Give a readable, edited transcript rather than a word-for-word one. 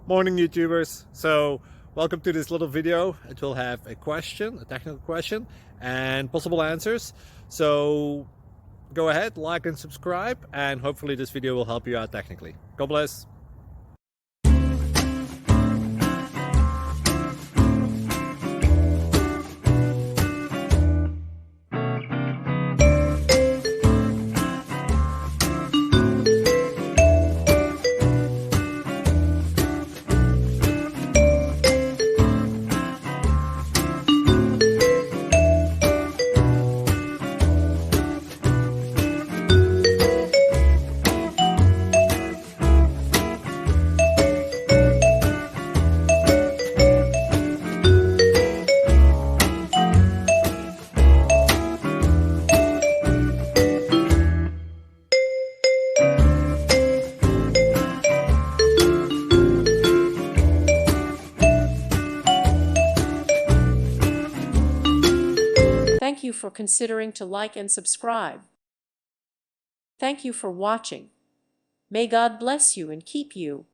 Morning YouTubers. So welcome to this little video. It will have a question, a technical question, and possible answers. So go ahead, like and subscribe, and hopefully this video will help you out technically. God bless. Thank you for considering to like and subscribe. Thank you for watching. May God bless you and keep you.